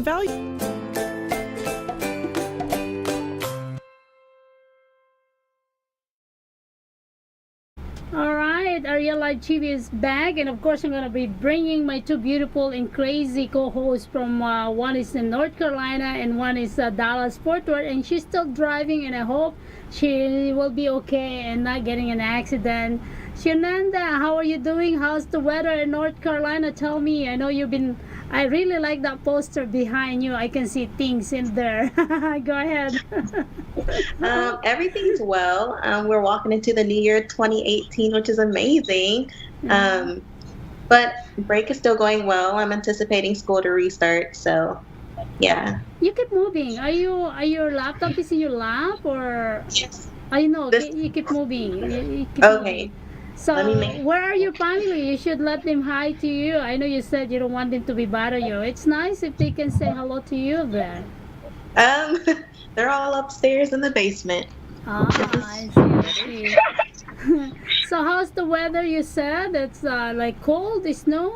value. All right, Arielle Live TV is back, and of course, I'm gonna be bringing my two beautiful and crazy co-hosts from one is in North Carolina and one is Dallas Fort Worth, and she's still driving, and I hope she will be okay and not getting an accident. Shananda, how are you doing? How's the weather in North Carolina? Tell me. I know you've been. I really like that poster behind you. I can see things in there. Go ahead. Everything's well. We're walking into the new year 2018, which is amazing. Yeah. Um, but break is still going well. I'm anticipating school to restart. So, yeah. You keep moving. Are your laptop is in your lap or Yes. I know This, you keep moving. You keep moving. okay. Let me So make. where are your family? You should let them hi to you. I know you said you don't want them to be bother you. It's nice if they can say hello to you there. Um, they're all upstairs in the basement. This Ah, is I see, I see. So how's the weather? You said it's like cold, snow.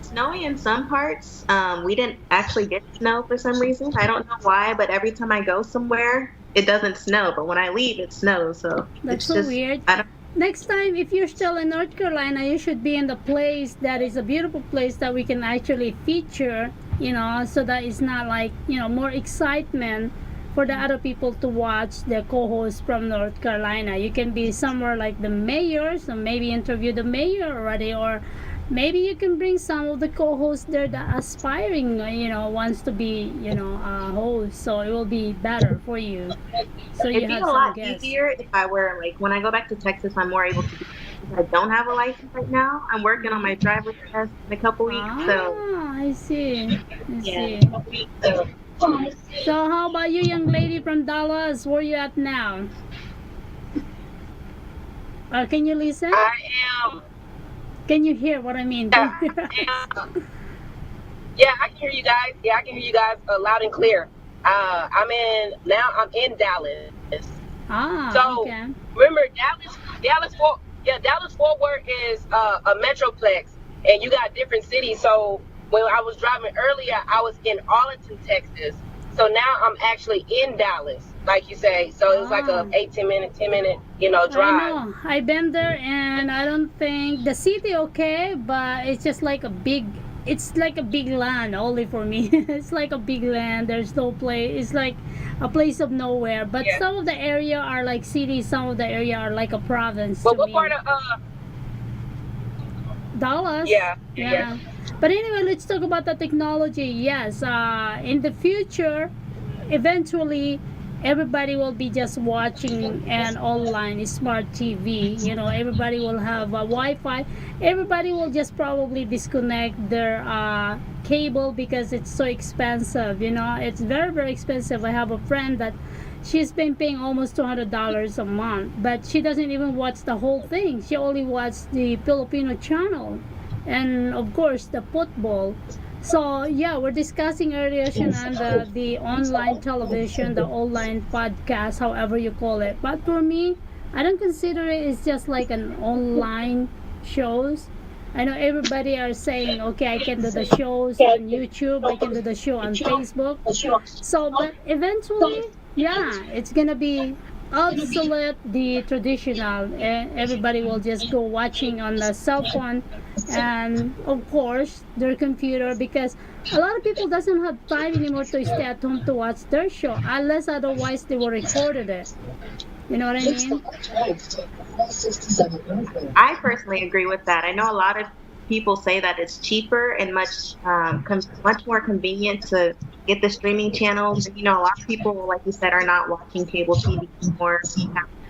snowy in some parts. We didn't actually get snow for some reason. I don't know why, but every time I go somewhere, it doesn't snow. But when I leave, it snows. So That's it's so just, weird. I don't. Next time, if you're still in North Carolina, you should be in the place that is a beautiful place that we can actually feature, so that it's not like, more excitement for the other people to watch the co-host from North Carolina. You can be somewhere like the mayor, so maybe interview the mayor already, or maybe you can bring some of the co-hosts there that aspiring, wants to be, a host, so it will be better for you. So you It'd be a have some lot guests. easier if I were like when I go back to Texas, I'm more able to do. I don't have a license right now. I'm working on my driver's test in a couple weeks. So Ah, I see. I yeah, see. So how about you, young lady from Dallas? Where you at now? Can you listen? I am. Can you hear what I mean? Can Yeah, you hear I us? am. Yeah, I can hear you guys. Yeah, I can hear you guys loud and clear. I'm in Dallas. So Ah, okay. remember Dallas Fort Worth is a metroplex, and you got different cities. So when I was driving earlier, I was in Arlington, Texas. So now I'm actually in Dallas, like you say. So it was like Ah, a 18 minute, 10 minute, I drive. know. I've been there, and I don't think the city okay, but it's just like a big. It's like a big land only for me. It's like a big land. There's no place. It's like a place of nowhere. But Yeah. some of the area are like cities. Some of the area are like a province But to what part me. of Dallas, yeah, yeah. yeah. But anyway, let's talk about the technology. Yes, in the future, eventually, everybody will be just watching an online smart TV. Everybody will have a Wi-Fi. Everybody will just probably disconnect their cable because it's so expensive. It's very very expensive. I have a friend that she's been paying almost $200 a month, but she doesn't even watch the whole thing. She only watches the Filipino channel, and of course the football. So yeah, we're discussing earlier, Shananda, the online television, the online podcast, however you call it. But for me, I don't consider it as just like an online shows. I know everybody are saying, okay, I can do the shows on YouTube, I can do the show on Facebook. So, but eventually, yeah, it's gonna be obsolete the traditional. Everybody will just go watching on the cell phone, and of course their computer, because a lot of people doesn't have time anymore to stay at home to watch their show unless otherwise they will recorded it. You know what I mean? I personally agree with that. I know a lot of people say that it's cheaper and much more convenient to get the streaming channels. And, a lot of people, like you said, are not watching cable TV anymore.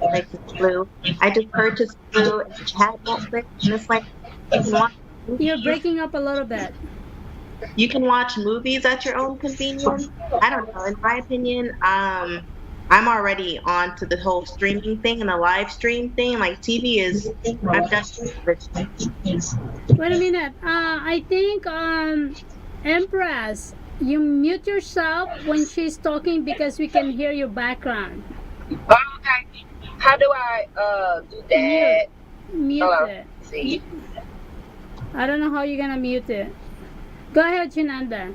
Like Blue. I just purchased Blue and it had Netflix, and it's like you can watch You're movies. breaking up a little bit. You can watch movies at your own convenience. I don't know. In my opinion, I'm already on to the whole streaming thing and the live stream thing. Like TV is, I've done Wait a minute. I think Empress, you mute yourself when she's talking because we can hear your background. Okay. How do I do Mute. that? Mute Hold on. it. See. I don't know how you're gonna mute it. Go ahead, Shenanda.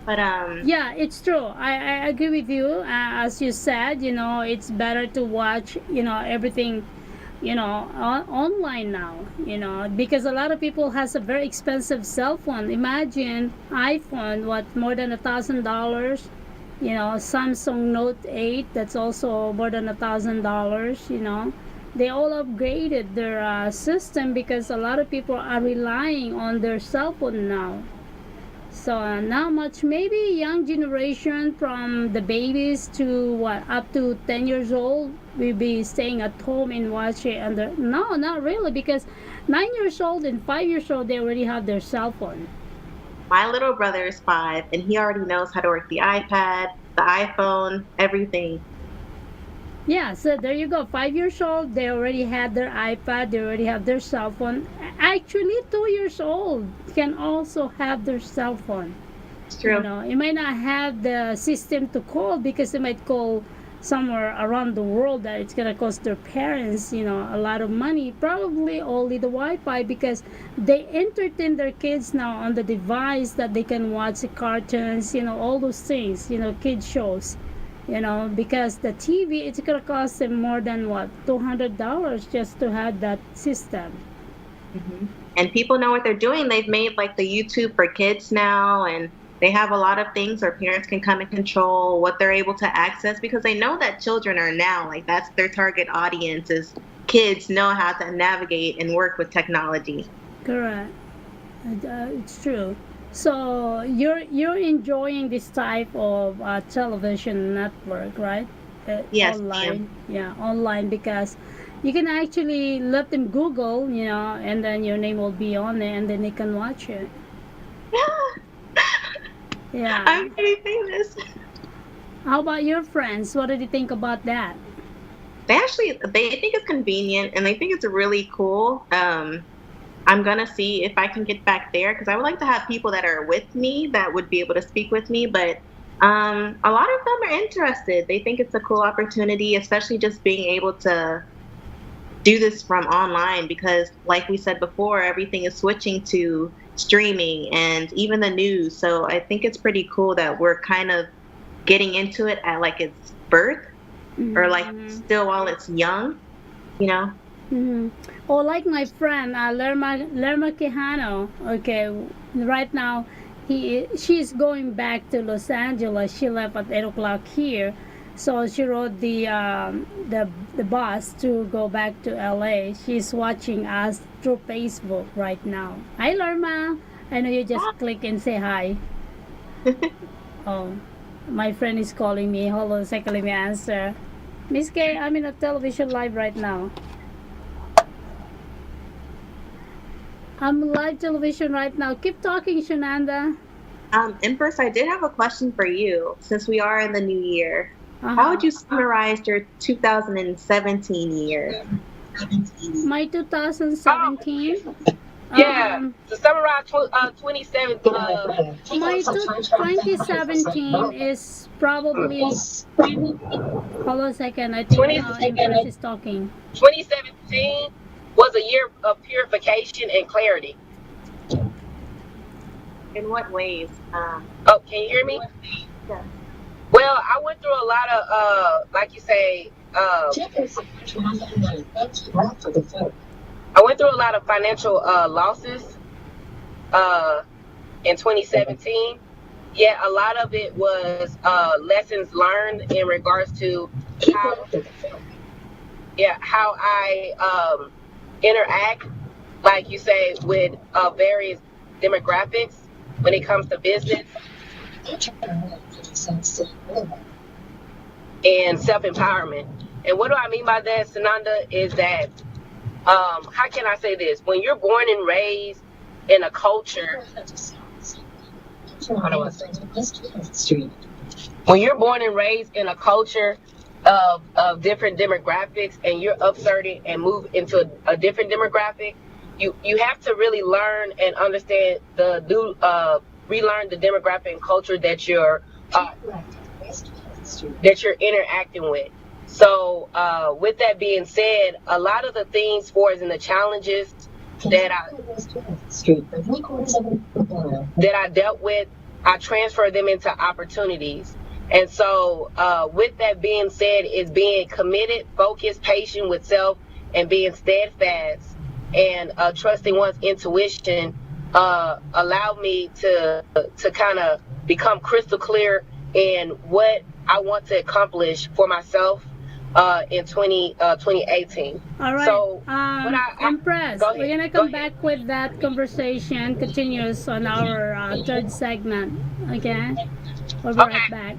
But Yeah, it's true. I agree with you. As you said, it's better to watch, everything, online now, because a lot of people has a very expensive cell phone. Imagine iPhone, what, more than $1,000. Samsung Note 8, that's also more than $1,000. They all upgraded their system because a lot of people are relying on their cell phone now. So not much, maybe young generation from the babies to what, up to 10 years old will be staying at home and watching. And no, not really, because 9 years old and 5 years old they already have their cell phone. my little brother is 5, and he already knows how to work the iPad, the iPhone, everything. Yeah, so there you go. 5 years old, they already have their iPad, they already have their cell phone. Actually, 2 years old can also have their cell phone. It's true. It might not have the system to call because they might call somewhere around the world that it's going to cost their parents, a lot of money. Probably only the Wi-Fi because they entertain their kids now on the device that they can watch the cartoons, all those things, kid shows. Because the TV, it's going to cost them more than what, $200 just to have that system. Hmm. And people know what they're doing. They've made like the YouTube for kids now, and they have a lot of things where parents can come and control what they're able to access because they know that children are now, like, that's their target audience, is kids know how to navigate and work with technology. Correct. It's true. So you're enjoying this type of television network, right? Yes, Online, ma'am. yeah, online, because you can actually let them Google, and then your name will be on it, and then they can watch it. Yeah. I'm pretty famous. How about your friends? What did you think about that? They think it's convenient and they think it's really cool. I'm gonna see if I can get back there because I would like to have people that are with me that would be able to speak with me. But a lot of them are interested. They think it's a cool opportunity, especially just being able to do this from online because, like we said before, everything is switching to streaming and even the news. So I think it's pretty cool that we're kind of getting into it at like its birth or like Mm-hmm. still while it's young, you know? Mm-hmm. Or like my friend Lerma Quijano. Okay, right now she's going back to Los Angeles. She left at 8 o'clock here, so she rode the bus to go back to LA. She's watching us through Facebook right now. Hi, Lerma. I know you just click and say hi. Oh, my friend is calling me. Hold on a second, let me answer. Miss K, I'm in a television live right now. I'm live television right now. Keep talking, Shananda. Empress, I did have a question for you since we are in the new year. How would Uh-huh. you summarize your 2017 year? My Oh, 2017. yeah. Um, To summarize, 27. my 2017 is probably. Hold on a second. I think 20, Empress is talking. 2017 was a year of purification and clarity. In what ways? Oh, can you hear me? Yeah. Well, I went through a lot of, like you say, I went through a lot of financial losses in 2017. Yet a lot of it was lessons learned in regards to how, yeah, how I interact, like you say, with various demographics when it comes to business and self-empowerment. And what do I mean by that, Sananda, is that how can I say this? When you're born and raised in a culture, how do I say this? When you're born and raised in a culture of different demographics and you're upserting and move into a different demographic, you have to really learn and understand relearn the demographic and culture that you're interacting with. So with that being said, a lot of the things for us and the challenges that that I dealt with, I transfer them into opportunities. And so, with that being said, is being committed, focused, patient with self, and being steadfast and trusting one's intuition allowed me to kind of become crystal clear in what I want to accomplish for myself in 2018. All right. So, Empress, go we're ahead, gonna go come ahead. back with that conversation continuous on our third segment. Okay, we'll be right Okay. back.